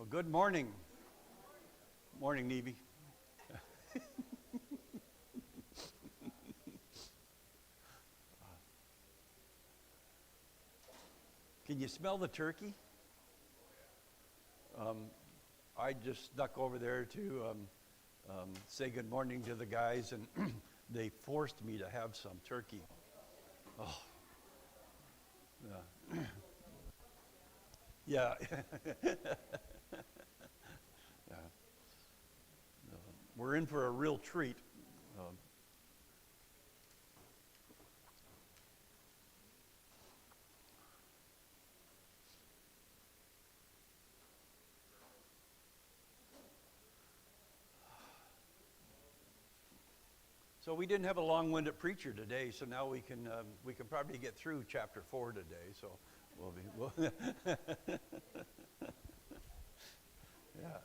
Well, good morning. Morning, Neve. Can you smell the turkey? I just snuck over there to say good morning to the guys, and they forced me to have some turkey. Oh, yeah. Yeah. We're in for a real treat. Um, So we didn't have a long-winded preacher today, so now we can probably get through chapter 4 today. So we'll yeah.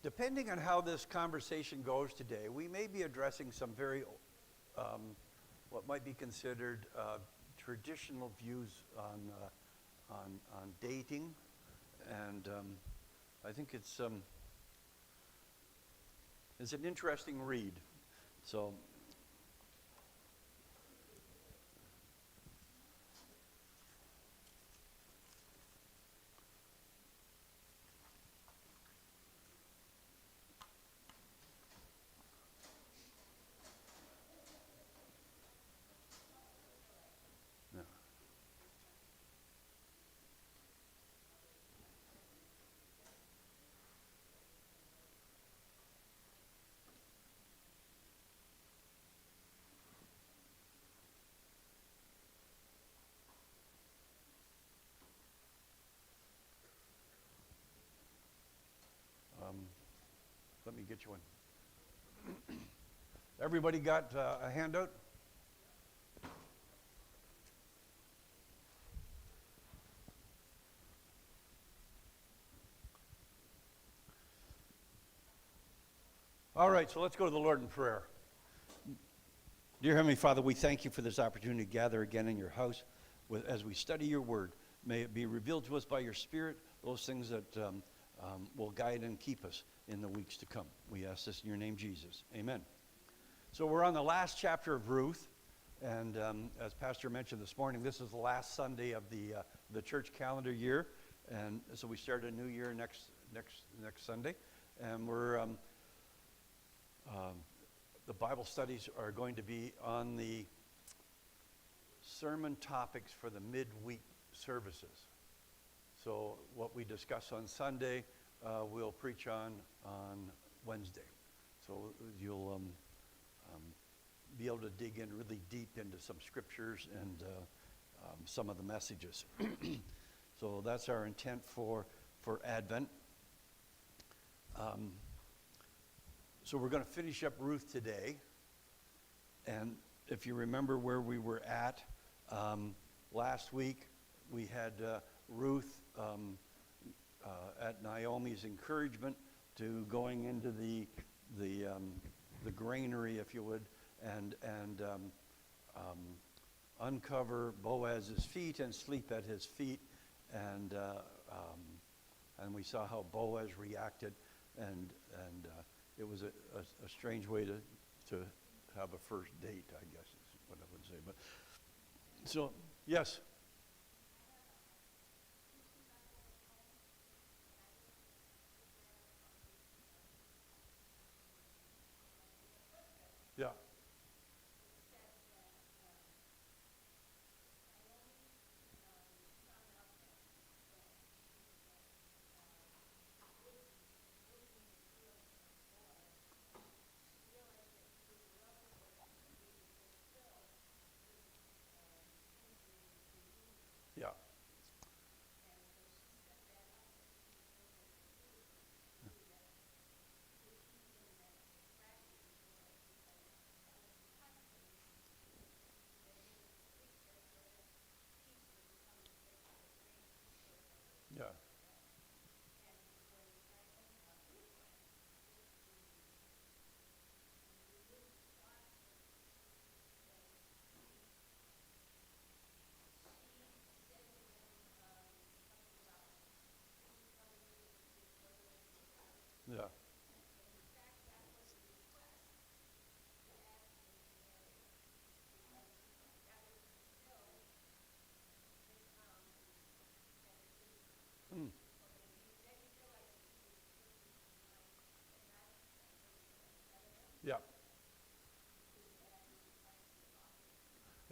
Depending on how this conversation goes today, we may be addressing some very what might be considered traditional views on dating, and I think it's an interesting read. So. Yeah. Let me get you one. Everybody got a handout? All right, so let's go to the Lord in prayer. Dear Heavenly Father, we thank you for this opportunity to gather again in your house as we study your word. May it be revealed to us by your Spirit, those things that will guide and keep us in the weeks to come. We ask this in your name, Jesus. Amen. So we're on the last chapter of Ruth, and as Pastor mentioned this morning, this is the last Sunday of the church calendar year, and so we start a new year next Sunday, and we're the Bible studies are going to be on the sermon topics for the midweek services. So what we discuss on Sunday, we'll preach on Wednesday. So you'll be able to dig in really deep into some scriptures and some of the messages. So that's our intent for Advent. So we're going to finish up Ruth today. And if you remember where we were at, last week we had Ruth at Naomi's encouragement to going into the granary, if you would, and uncover Boaz's feet and sleep at his feet. And we saw how Boaz reacted, and it was a strange way to have a first date, I guess is what I would say. But so, yes. Yeah.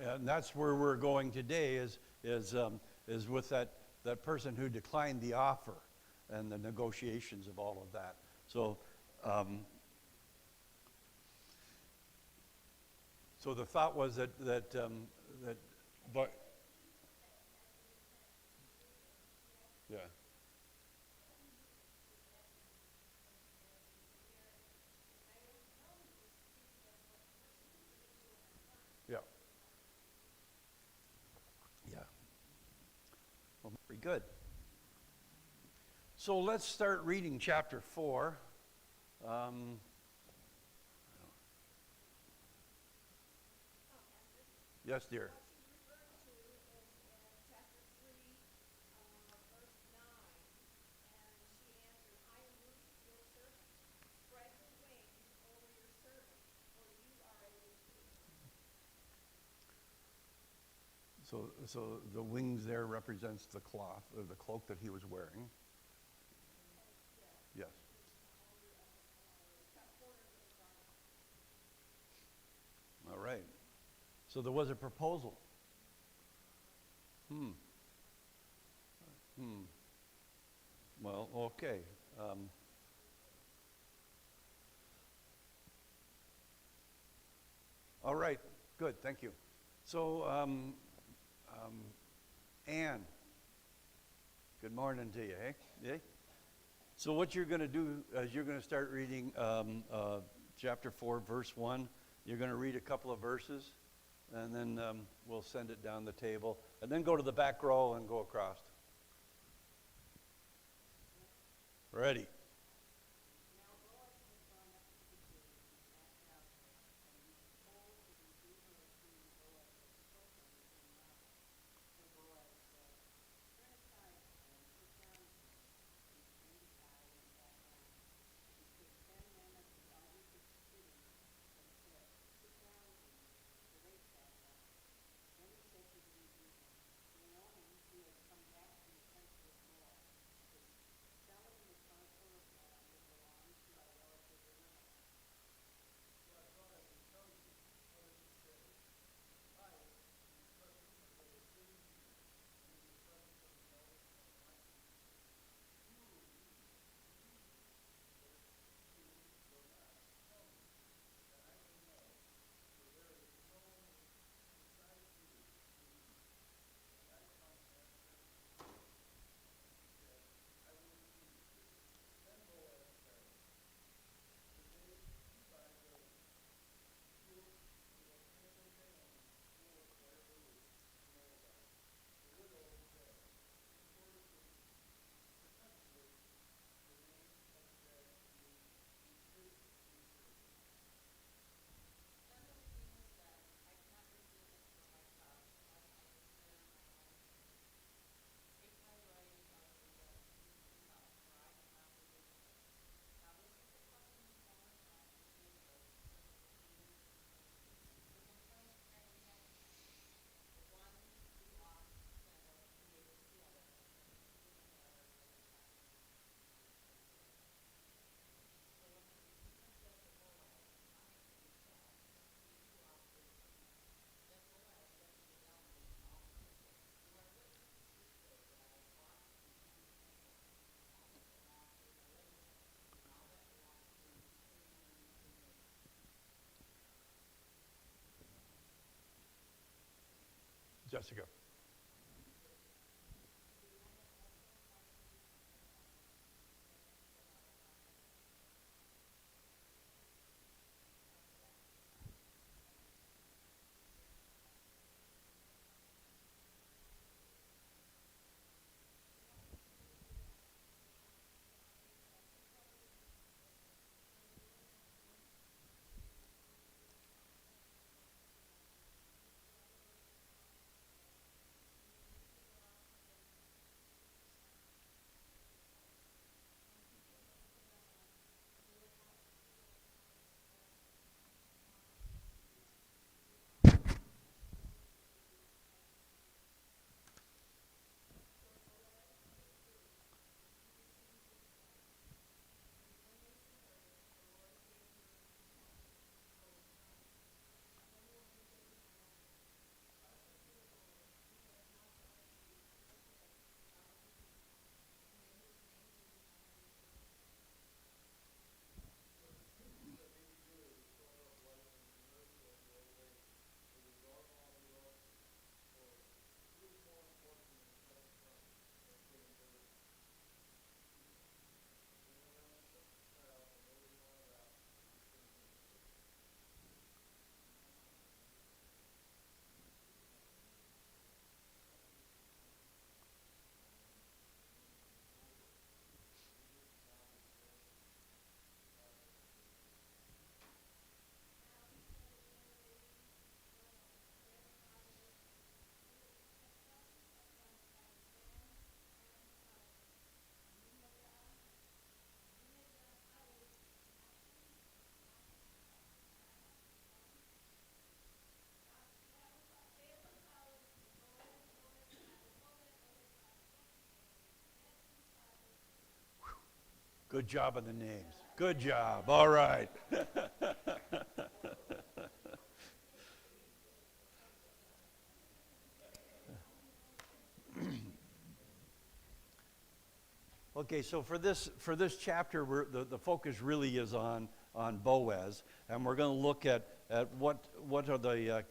And that's where we're going today is with that person who declined the offer and the negotiations of all of that. So, so the thought was but yeah. Yeah. Yeah. Well, very good. So let's start reading chapter 4. Yes, dear. So the wings there represents the cloth or the cloak that he was wearing. Yes. All right. So there was a proposal. Hmm. Hmm. Well, okay. All right. Good. Thank you. So, Anne, good morning to you, eh? Yeah? So what you're going to do is you're going to start reading chapter 4, verse 1. You're going to read a couple of verses, and then we'll send it down the table, and then go to the back row and go across. Ready? Jessica. Good job on the names. Good job. All right. Okay, so for this chapter, the focus really is on Boaz, and we're going to look at what are the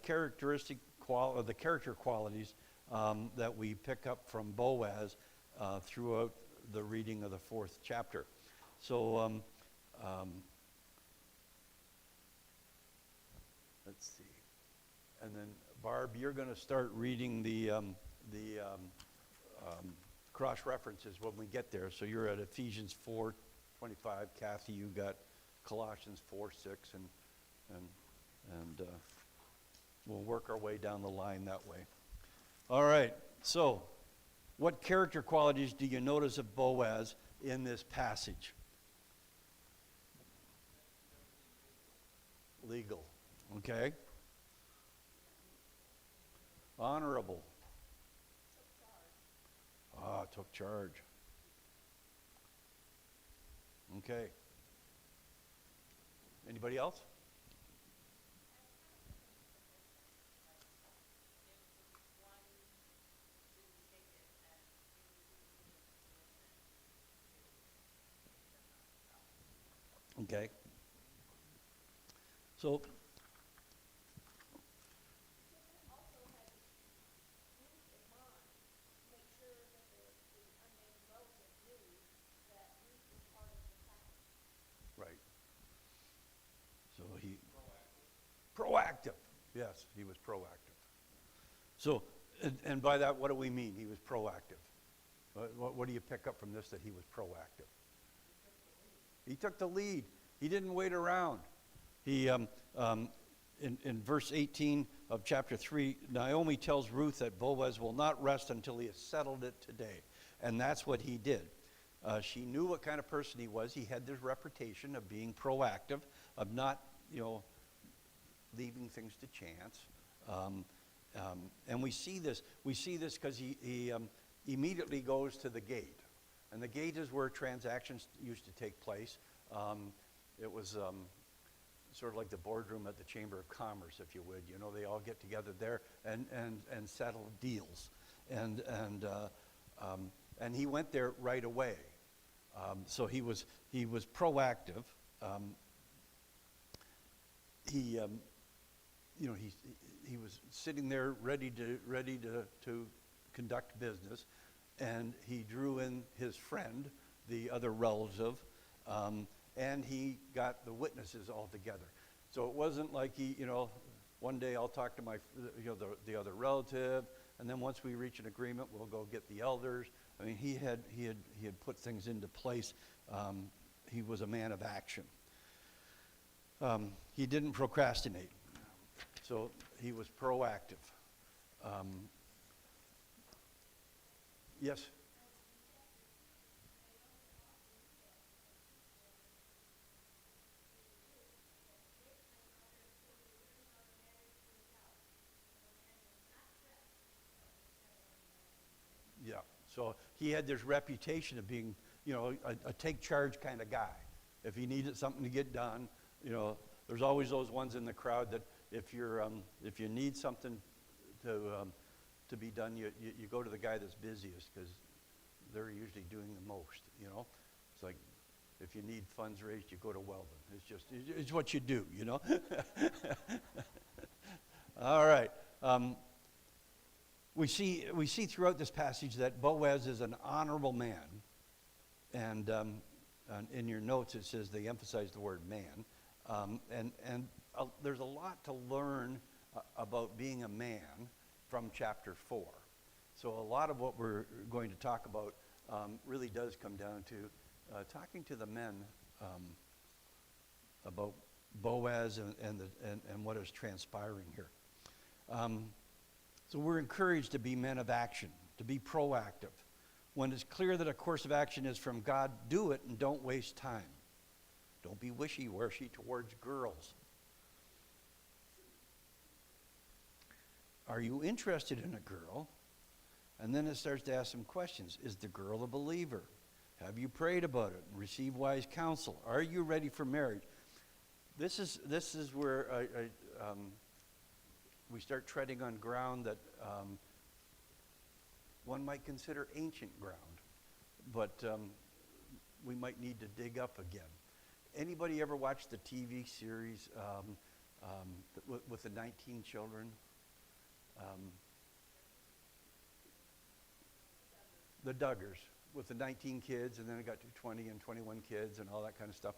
the character qualities that we pick up from Boaz throughout the reading of the 4th chapter. So let's see, and then Barb, you're going to start reading the cross references when we get there. So you're at Ephesians 4:25. Kathy, you got Colossians 4:6, and we'll work our way down the line that way. All right. So, what character qualities do you notice of Boaz in this passage? Legal. Okay. Honorable. Took charge. Okay. Anybody else? Okay. So, right. So he proactive. Yes, he was proactive. So, and by that, what do we mean? He was proactive. What do you pick up from this that he was proactive? He took the lead. He didn't wait around. He, in verse 18 of chapter 3, Naomi tells Ruth that Boaz will not rest until he has settled it today. And that's what he did. She knew what kind of person he was. He had this reputation of being proactive, of not, leaving things to chance. And we see this because he immediately goes to the gate. And the gate is where transactions used to take place. It was sort of like the boardroom at the Chamber of Commerce, if you would. They all get together there and settle deals. And he went there right away. So he was proactive. He was sitting there ready to conduct business, and he drew in his friend, the other relative, and he got the witnesses all together. So it wasn't like one day I'll talk to my, the other relative, and then once we reach an agreement, we'll go get the elders. I mean, he had put things into place. He was a man of action. He didn't procrastinate, so he was proactive. Yes? Yeah. So he had this reputation of being, a take charge kind of guy. If he needed something to get done, there's always those ones in the crowd that if you need something to be done, you go to the guy that's busiest because they're usually doing the most. It's like if you need funds raised, you go to Weldon. It's what you do. All right. We see throughout this passage that Boaz is an honorable man, and in your notes it says they emphasize the word man, and there's a lot to learn about being a man from chapter 4. So a lot of what we're going to talk about really does come down to talking to the men about Boaz and what is transpiring here. So we're encouraged to be men of action, to be proactive. When it's clear that a course of action is from God, do it and don't waste time. Don't be wishy-washy towards girls. Are you interested in a girl? And then it starts to ask some questions. Is the girl a believer? Have you prayed about it and received wise counsel? Are you ready for marriage? This is where we start treading on ground that one might consider ancient ground, but we might need to dig up again. Anybody ever watch the TV series with the 19 children? The Duggars, with the 19 kids, and then it got to 20 and 21 kids and all that kind of stuff.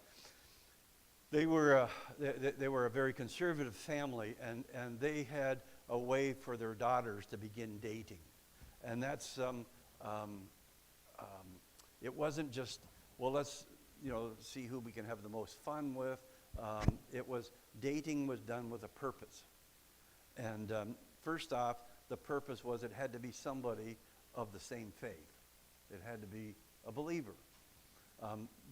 They were a very conservative family, and they had a way for their daughters to begin dating. And that's, it wasn't just, well, let's, see who we can have the most fun with. Dating was done with a purpose. And first off, the purpose was it had to be somebody of the same faith. It had to be a believer.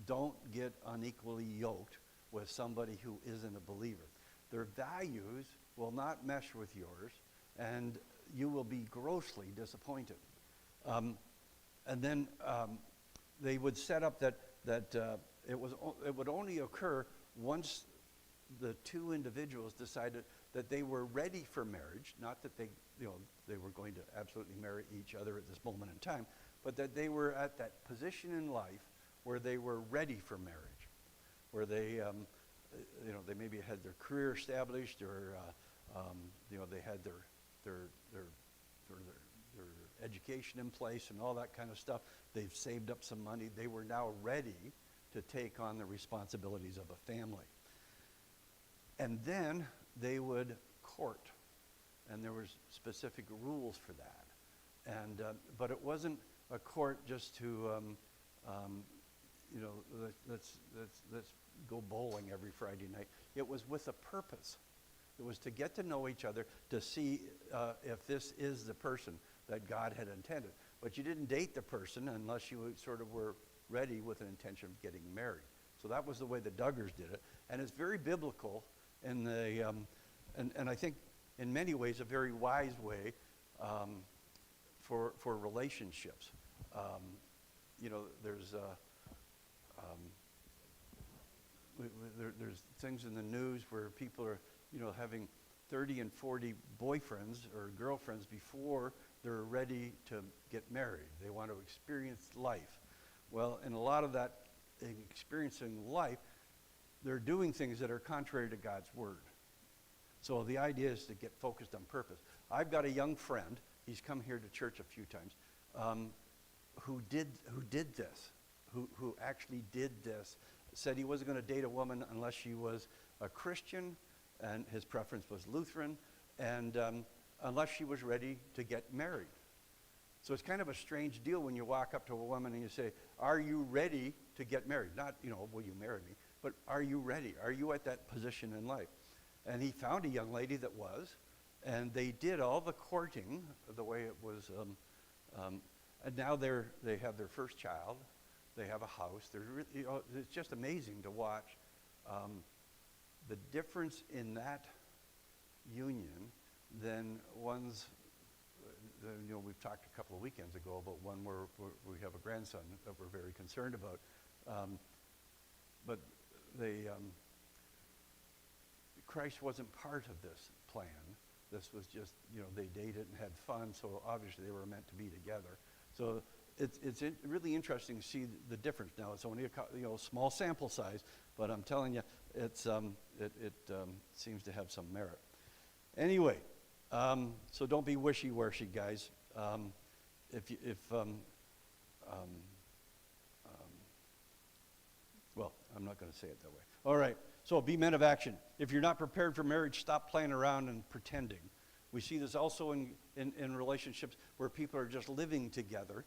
Don't get unequally yoked with somebody who isn't a believer. Their values will not mesh with yours, and you will be grossly disappointed. And then they would set up that it would only occur once the two individuals decided that they were ready for marriage, not that they were going to absolutely marry each other at this moment in time, but that they were at that position in life where they were ready for marriage, where they they maybe had their career established, or they had their education in place and all that kind of stuff. They've saved up some money. They were now ready to take on the responsibilities of a family. And then they would court, and there was specific rules for that. And but it wasn't a court just to let's go bowling every Friday night. It was with a purpose. It was to get to know each other, to see if this is the person that God had intended. But you didn't date the person unless you sort of were ready with an intention of getting married. So that was the way the Duggars did it. And it's very biblical, and I think in many ways a very wise way for relationships. There's things in the news where people are, having 30 and 40 boyfriends or girlfriends before they're ready to get married. They want to experience life. Well, in a lot of that experiencing life, they're doing things that are contrary to God's word. So the idea is to get focused on purpose. I've got a young friend, he's come here to church a few times, who did this, who actually did this. Said he wasn't going to date a woman unless she was a Christian, and his preference was Lutheran, and unless she was ready to get married. So it's kind of a strange deal when you walk up to a woman and you say, are you ready to get married? Not, will you marry me? But are you ready? Are you at that position in life? And he found a young lady that was, and they did all the courting the way it was, and now they have their first child. They have a house. It's just amazing to watch the difference in that union than one's. We've talked a couple of weekends ago about one where we have a grandson that we're very concerned about. But Christ wasn't part of this plan. This was just, they dated and had fun, so obviously they were meant to be together. So it's really interesting to see the difference. Now, it's only a small sample size, but I'm telling you, it seems to have some merit. Anyway, so don't be wishy-washy, guys. Well, I'm not going to say it that way. All right, so be men of action. If you're not prepared for marriage, stop playing around and pretending. We see this also in relationships where people are just living together,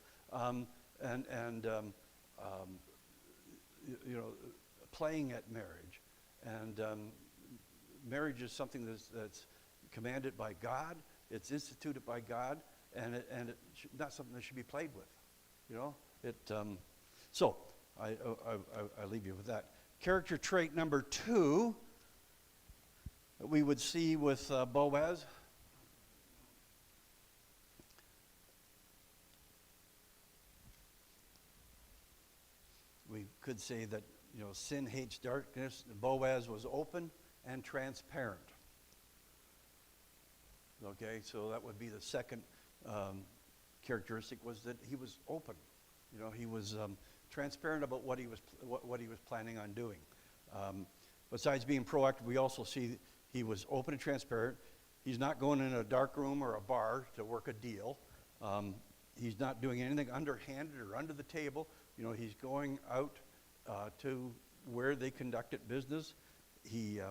playing at marriage. And marriage is something that's commanded by God. It's instituted by God, and it's not something that should be played with. So I leave you with that. Character trait number 2 that we would see with Boaz. could say that, sin hates darkness. Boaz was open and transparent. Okay, so that would be the second characteristic, was that he was open. He was transparent about what he was planning on doing. Besides being proactive, we also see he was open and transparent. He's not going in a dark room or a bar to work a deal. He's not doing anything underhanded or under the table. He's going out to where they conducted business. He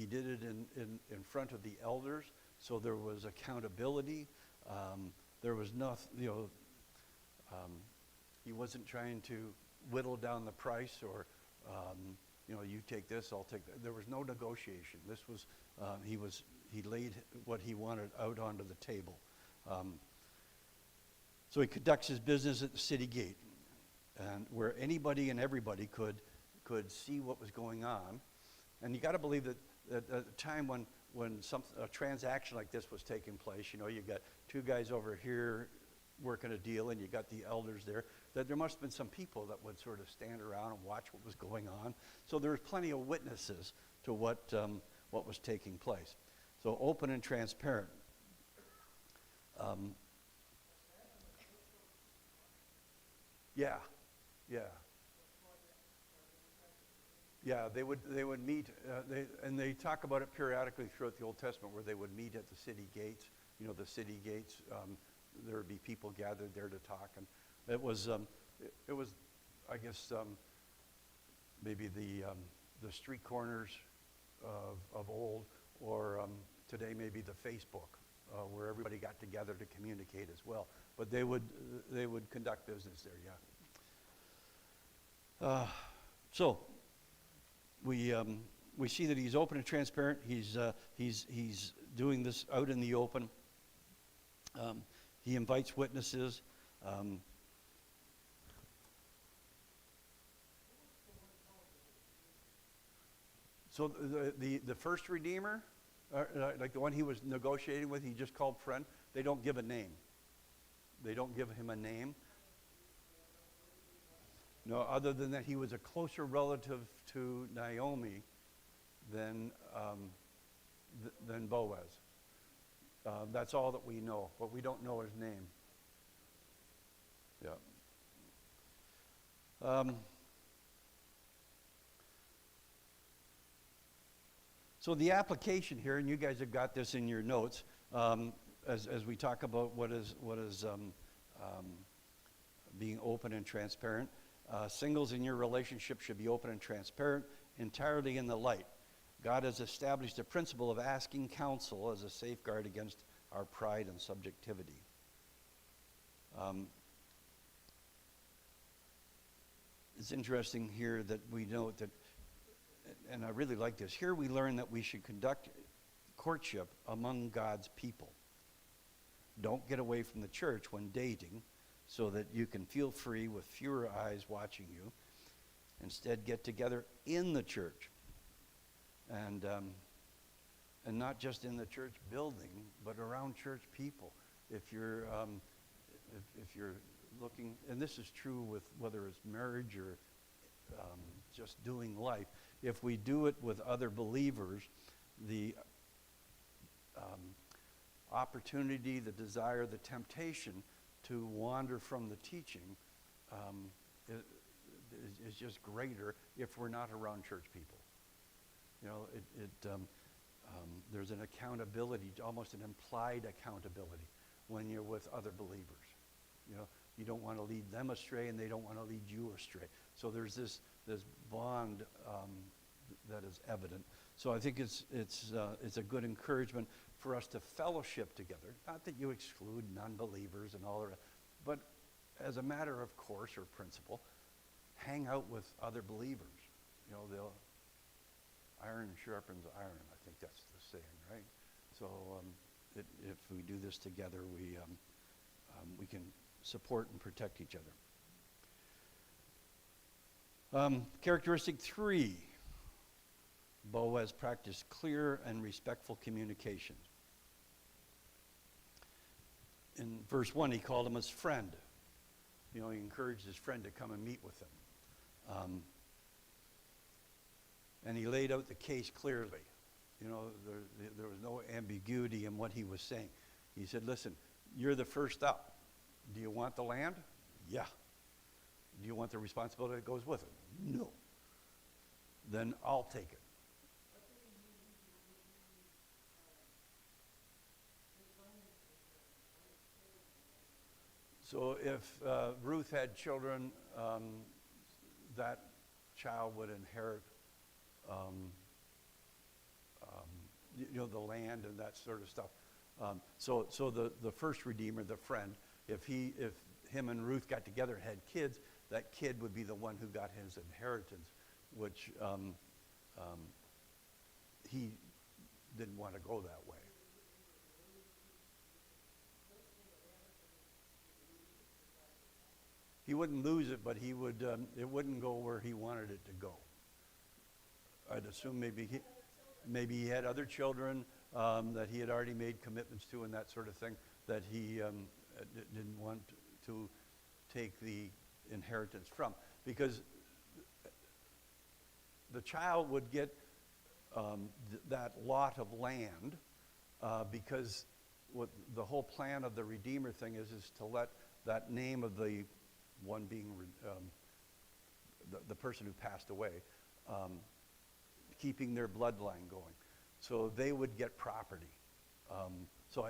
did it in front of the elders, so there was accountability. There was nothing, he wasn't trying to whittle down the price, or you take this, I'll take that. There was no negotiation. This was he laid what he wanted out onto the table. So he conducts his business at the city gate, and where anybody and everybody could see what was going on. And you got to believe that at the time when a transaction like this was taking place, you got two guys over here working a deal, and you got the elders there, that there must have been some people that would sort of stand around and watch what was going on. So there was plenty of witnesses to what was taking place. So open and transparent. Yeah. Yeah, they would meet, and they talk about it periodically throughout the Old Testament, where they would meet at the city gates. The city gates, there would be people gathered there to talk, and it was, I guess, maybe the street corners of old, or today maybe the Facebook, where everybody got together to communicate as well. But they would conduct business there, yeah. So we see that he's open and transparent. He's doing this out in the open. He invites witnesses. So the first Redeemer, like the one he was negotiating with, he just called friend. They don't give a name. They don't give him a name. No, other than that, he was a closer relative to Naomi than Boaz. That's all that we know, but we don't know his name. Yeah. So the application here, and you guys have got this in your notes, as we talk about what is being open and transparent. Singles in your relationship should be open and transparent, entirely in the light. God has established a principle of asking counsel as a safeguard against our pride and subjectivity. It's interesting here that we note that, and I really like this, here we learn that we should conduct courtship among God's people. Don't get away from the church when dating, so that you can feel free with fewer eyes watching you. Instead, get together in the church, and not just in the church building, but around church people. If you're looking, and this is true with whether it's marriage or just doing life, if we do it with other believers, the opportunity, the desire, the temptation to wander from the teaching is just greater if we're not around church people. There's an accountability, almost an implied accountability, when you're with other believers. You don't want to lead them astray, and they don't want to lead you astray. So there's this bond that is evident. So I think it's a good encouragement for us to fellowship together. Not that you exclude non-believers and all that, but as a matter of course or principle, hang out with other believers. They'll iron sharpens iron. I think that's the saying, right? So if we do this together, we can support and protect each other. Characteristic 3. Boaz practiced clear and respectful communication. In verse 1, he called him his friend. He encouraged his friend to come and meet with him. Um, and he laid out the case clearly. You know, there was no ambiguity in what he was saying. He said, listen, you're the first up. Do you want the land? Yeah. Do you want the responsibility that goes with it? No. Then I'll take it. So if Ruth had children, that child would inherit, the land and that sort of stuff. So the first redeemer, the friend, if him and Ruth got together and had kids, that kid would be the one who got his inheritance, which he didn't want to go that way. He wouldn't lose it, but he would. It wouldn't go where he wanted it to go. I'd assume maybe he had other children that he had already made commitments to, and that sort of thing, that he didn't want to take the inheritance from, because the child would get that lot of land, because what the whole plan of the Redeemer thing is to let that name of the one being the person who passed away, keeping their bloodline going. So they would get property. And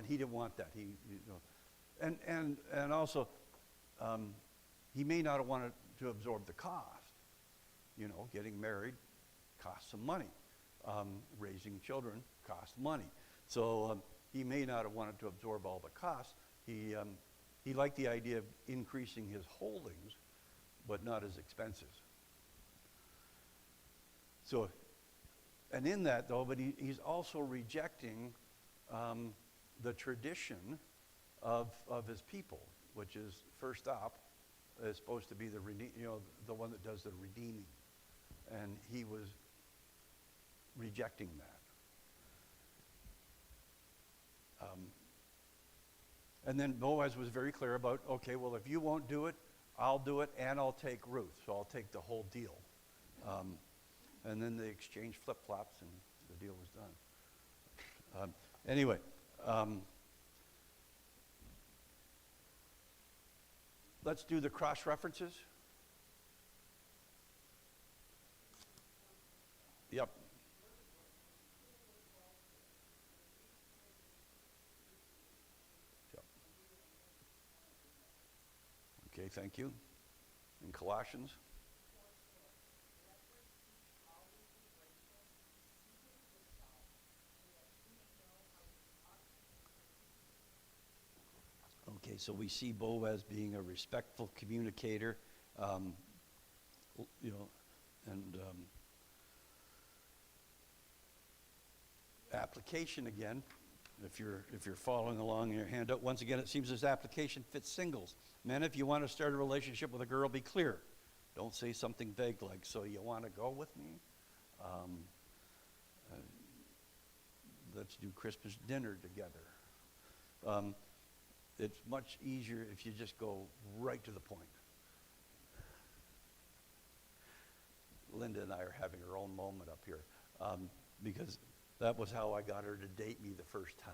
he didn't want that. And also, he may not have wanted to absorb the cost. Getting married costs some money. Raising children costs money. So he may not have wanted to absorb all the costs. He liked the idea of increasing his holdings, but not his expenses. So, and in that though, but he's also rejecting the tradition of his people, which is first up is supposed to be the one that does the redeeming, and he was rejecting that. And then Boaz was very clear about, okay, well, if you won't do it, I'll do it, and I'll take Ruth. So I'll take the whole deal. And then they exchanged flip-flops, and the deal was done. Anyway, let's do the cross-references. Yep. Okay, thank you. In Colossians. Okay, so we see Boaz being a respectful communicator, and application again. If you're following along in your handout, once again, it seems this application fits singles. Men, if you want to start a relationship with a girl, be clear. Don't say something vague like, so you want to go with me? Let's do Christmas dinner together. It's much easier if you just go right to the point. Linda and I are having our own moment up here, because that was how I got her to date me the first time,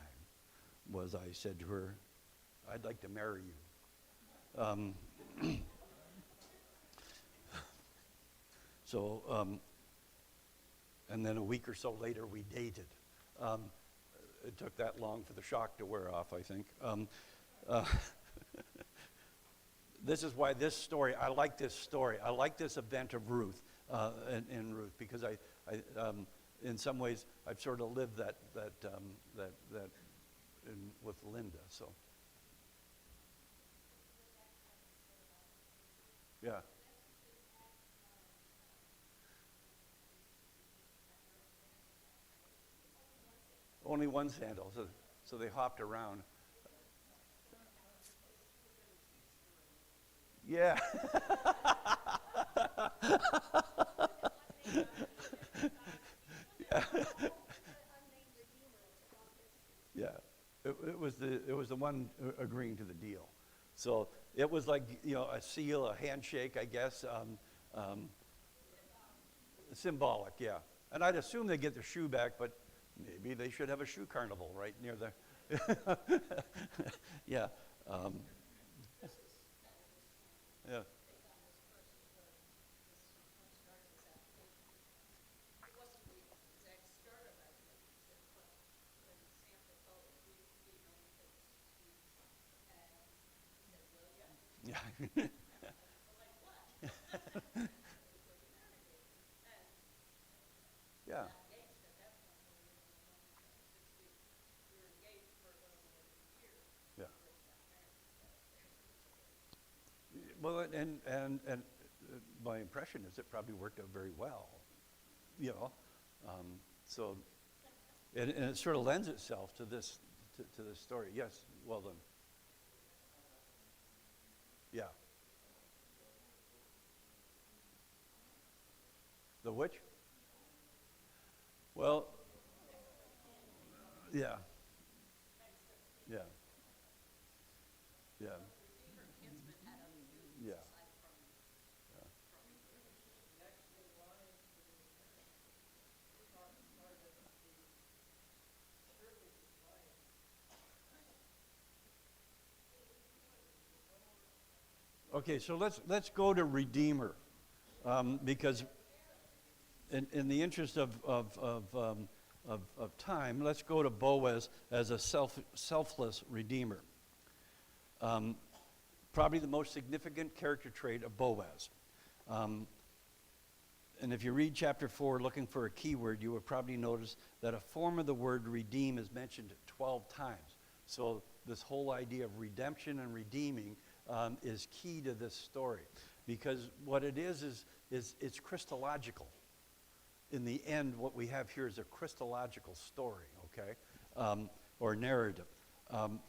was I said to her, I'd like to marry you. And then a week or so later, we dated. It took that long for the shock to wear off, I think. This is why this story, I like this story. I like this event of Ruth, in Ruth, because I in some ways, I've sort of lived that with Linda. So, yeah. Only one sandal, so they hopped around. Yeah. Yeah, it was the one agreeing to the deal. So it was like a seal, a handshake, I guess. Symbolic, yeah. And I'd assume they get their shoe back, but maybe they should have a shoe carnival right near there. Yeah. Um, yeah. Yeah. Yeah. Yeah. Well, my impression is it probably worked out very well, you know. Um, so, and it sort of lends itself to to this story. Yes, well done. Yeah. The which? Well, yeah, yeah, yeah, yeah, yeah. Okay, so let's go to Redeemer, because in the interest of time, let's go to Boaz as a selfless redeemer. Um, Probably the most significant character trait of Boaz. Um, and if you read chapter 4 looking for a keyword, you would probably notice that a form of the word redeem is mentioned 12 times. So this whole idea of redemption and redeeming is key to this story. Because what it is it's Christological. In the end, what we have here is a Christological story, okay, or narrative. Um,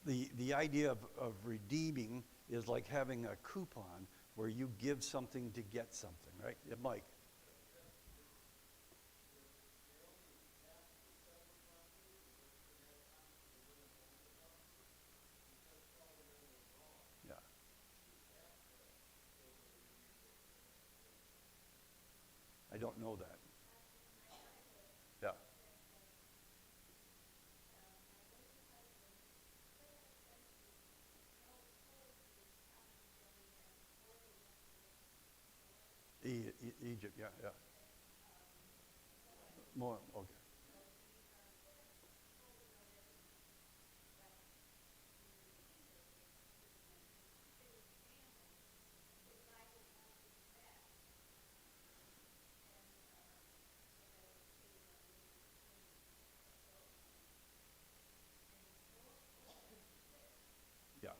the idea of redeeming is like having a coupon where you give something to get something, right? Yeah, Mike. Yeah, I don't know that. Yeah, Egypt. Yeah, yeah. More. Okay. Yeah, yeah, yeah.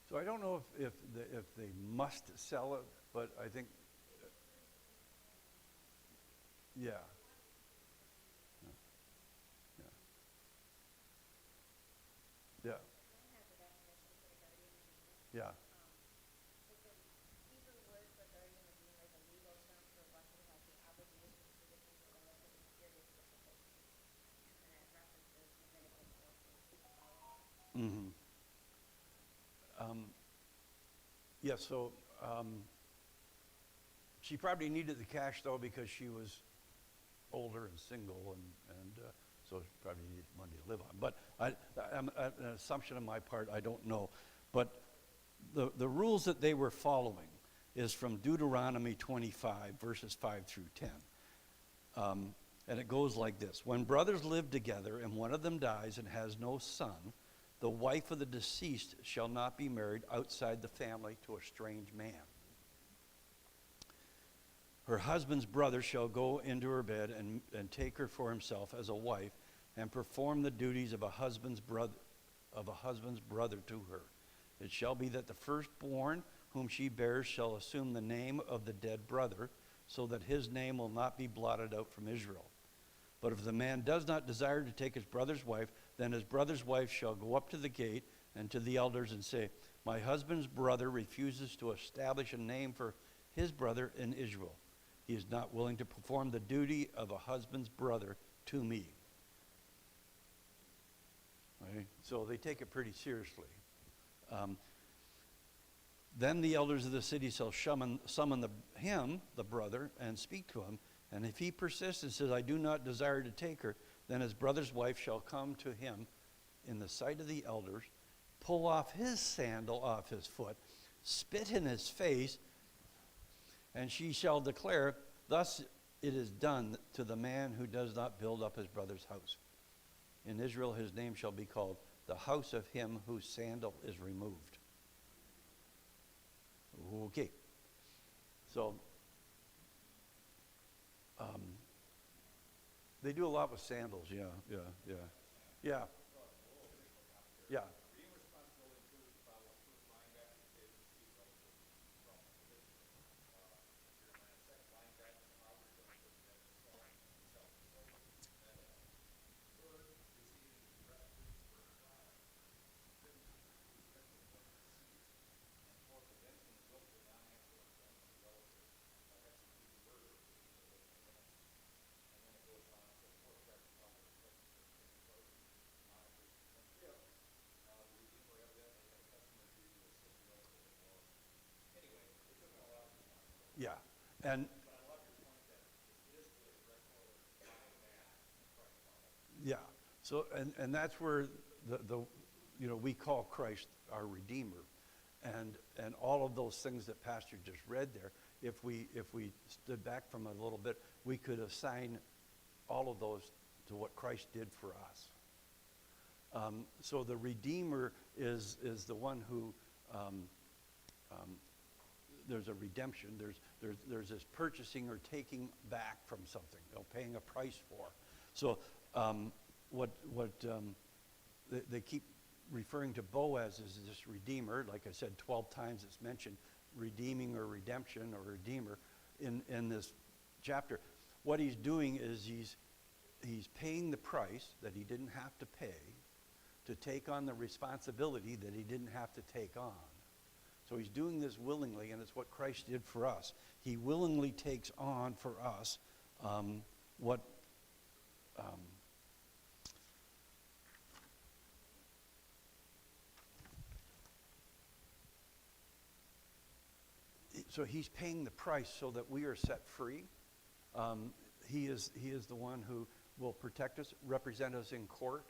So I don't know if they must sell it, but I think yeah, yeah, yeah, yeah. Mm-hmm. Um, yeah. So she probably needed the cash though because she was older and single, and so she probably needed money to live on. But an assumption on my part, I don't know. But the rules that they were following is from Deuteronomy 25, verses 5 through 10. And it goes like this. When brothers live together and one of them dies and has no son, the wife of the deceased shall not be married outside the family to a strange man. Her husband's brother shall go into her bed and take her for himself as a wife and perform the duties of a husband's brother to her. It shall be that the firstborn whom she bears shall assume the name of the dead brother, so that his name will not be blotted out from Israel. But if the man does not desire to take his brother's wife, then his brother's wife shall go up to the gate and to the elders and say, my husband's brother refuses to establish a name for his brother in Israel. He is not willing to perform the duty of a husband's brother to me. Okay, so they take it pretty seriously. Um, Then the elders of the city shall summon him, the brother, and speak to him. And if he persists and says, I do not desire to take her, then his brother's wife shall come to him in the sight of the elders, pull off his sandal off his foot, spit in his face, and she shall declare, thus it is done to the man who does not build up his brother's house. In Israel his name shall be called the house of him whose sandal is removed. Okay. So, they do a lot with sandals, yeah. Yeah. Yeah. And yeah. So and that's where the we call Christ our Redeemer. And all of those things that Pastor just read there, if we stood back from it a little bit, we could assign all of those to what Christ did for us. So the Redeemer is the one who there's a redemption. There's this purchasing or taking back from something, paying a price for. So they keep referring to Boaz as this redeemer. Like I said, 12 times it's mentioned redeeming or redemption or redeemer in this chapter. What he's doing is he's paying the price that he didn't have to pay to take on the responsibility that he didn't have to take on. So he's doing this willingly, and it's what Christ did for us. He willingly takes on for us what so he's paying the price so that we are set free. He is the one who will protect us, represent us in court,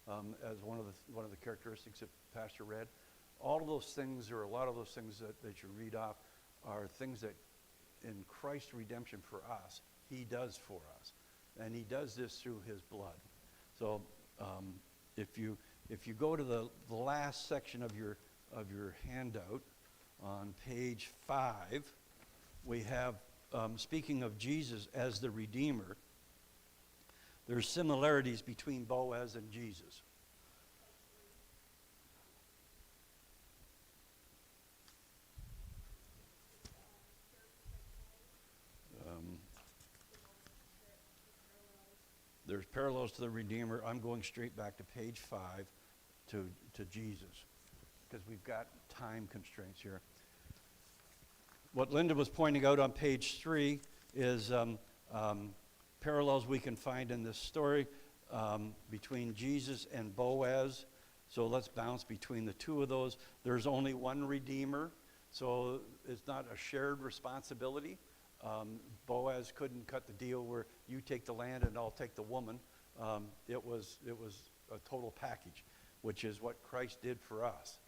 as one of the characteristics that Pastor read. All of those things, or a lot of those things that you read off, are things that in Christ's redemption for us, he does for us. And he does this through his blood. So if you go to the last section of your handout on page 5, we have, speaking of Jesus as the Redeemer, there's similarities between Boaz and Jesus. There's parallels to the Redeemer. I'm going straight back to page 5 to Jesus, because we've got time constraints here. What Linda was pointing out on page 3 is parallels we can find in this story between Jesus and Boaz. So let's bounce between the two of those. There's only one Redeemer, so it's not a shared responsibility. Boaz couldn't cut the deal where you take the land and I'll take the woman. It was a total package, which is what Christ did for us.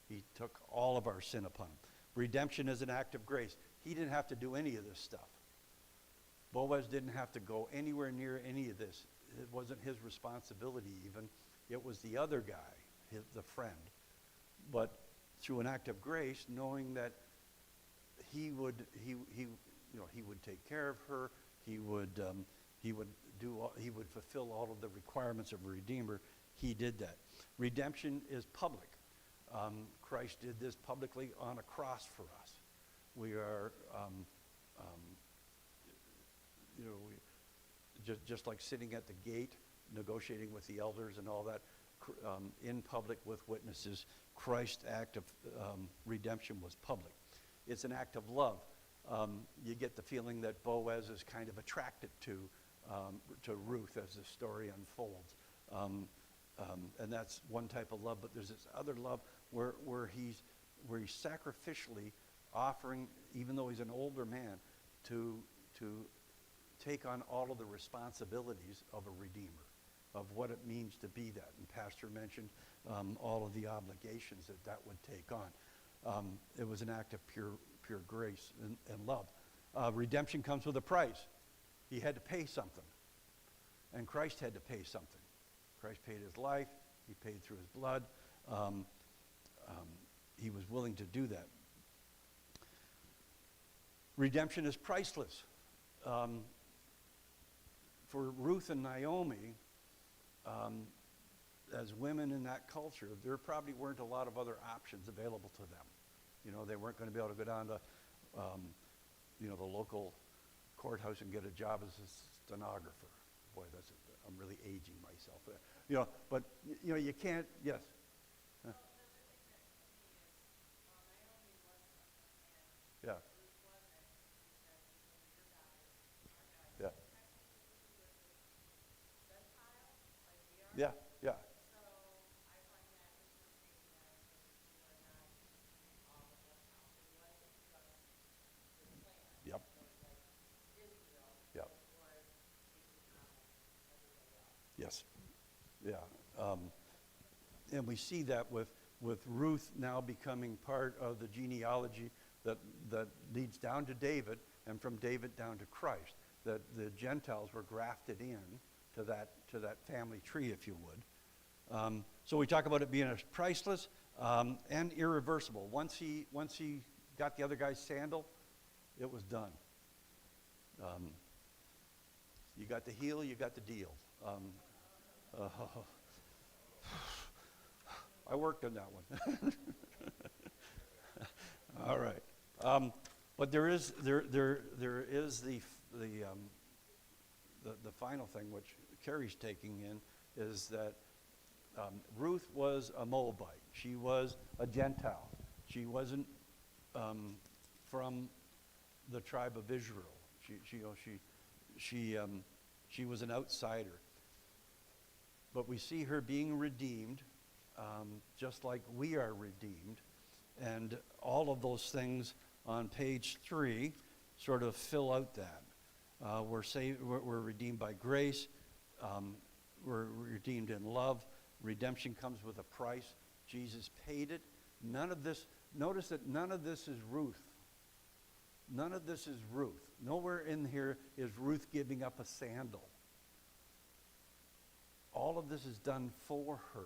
He took all of our sin upon him. Redemption is an act of grace. He didn't have to do any of this stuff. Boaz didn't have to go anywhere near any of this. It wasn't his responsibility even. It was the other guy, the friend. But through an act of grace, knowing that he would take care of her, he would fulfill all of the requirements of a redeemer. He did that. Redemption is public. Christ did this publicly on a cross for us. We are, just like sitting at the gate, negotiating with the elders and all that, in public with witnesses. Christ's act of redemption was public. It's an act of love. You get the feeling that Boaz is kind of attracted to Ruth as the story unfolds. And that's one type of love, but there's this other love where he's sacrificially offering, even though he's an older man, to take on all of the responsibilities of a redeemer, of what it means to be that. And Pastor mentioned all of the obligations that would take on. It was an act of pure grace and love. Redemption comes with a price. He had to pay something. And Christ had to pay something. Christ paid his life. He paid through his blood. He was willing to do that. Redemption is priceless. For Ruth and Naomi, as women in that culture, there probably weren't a lot of other options available to them. You know, they weren't going to be able to go down to, the local courthouse and get a job as a stenographer. Boy, I'm really aging myself. But you can't. Yes. Well, the thing that to me is, while Naomi was a Yeah. Ruth wasn't, because your guys, our guys, Yeah. technically with the Gentiles, like we are. Yeah. Yeah. So I find that interesting that we are not all the Gentiles. It wasn't just the plan. Yep. It was like Israel. Yep. Was taking on everybody else. Yes. Yeah. And we see that with Ruth now becoming part of the genealogy that leads down to David, and from David down to Christ. That the Gentiles were grafted in to that family tree, if you would. So we talk about it being priceless and irreversible. Once he got the other guy's sandal, it was done. You got the heel, you got the deal. I worked on that one. All right, but there is the final thing which Carrie's taking in is that Ruth was a Moabite. She was a Gentile. She wasn't from the tribe of Israel. She was an outsider. But we see her being redeemed, just like we are redeemed. And all of those things on page 3 sort of fill out that. We're redeemed by grace. We're redeemed in love. Redemption comes with a price. Jesus paid it. Notice that none of this is Ruth. None of this is Ruth. Nowhere in here is Ruth giving up a sandal. All of this is done for her.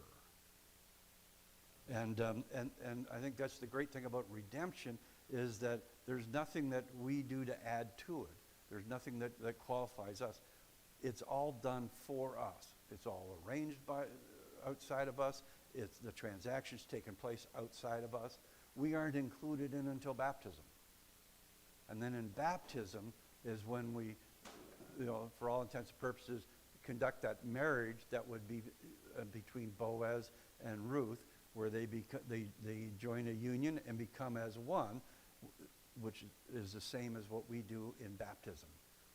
And I think that's the great thing about redemption, is that there's nothing that we do to add to it. There's nothing that qualifies us. It's all done for us. It's all arranged by outside of us. It's the transactions taking place outside of us. We aren't included in until baptism. And then in baptism is when we, for all intents and purposes, conduct that marriage that would be between Boaz and Ruth, where they join a union and become as one, which is the same as what we do in baptism.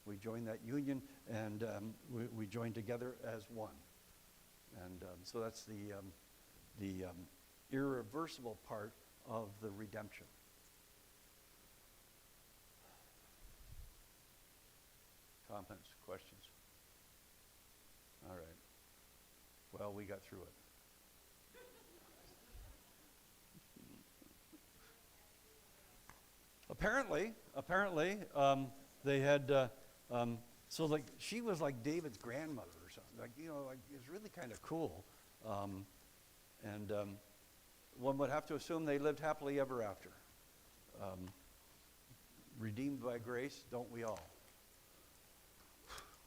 We join that union and we join together as one. And so that's the irreversible part of the redemption. Comments, questions? All right. Well, we got through it. Apparently, they had. So like she was like David's grandmother or something. Like it's really kind of cool. And one would have to assume they lived happily ever after. Redeemed by grace, don't we all?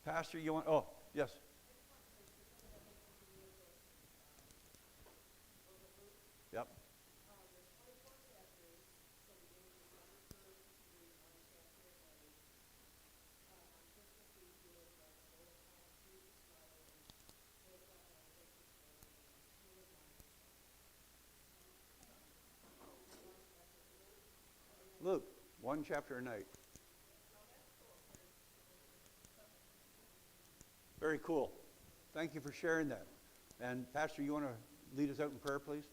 Pastor, you want? Oh, yes. Yep. Luke, 1 chapter a night. Very cool. Thank you for sharing that. And Pastor, you want to lead us out in prayer, please?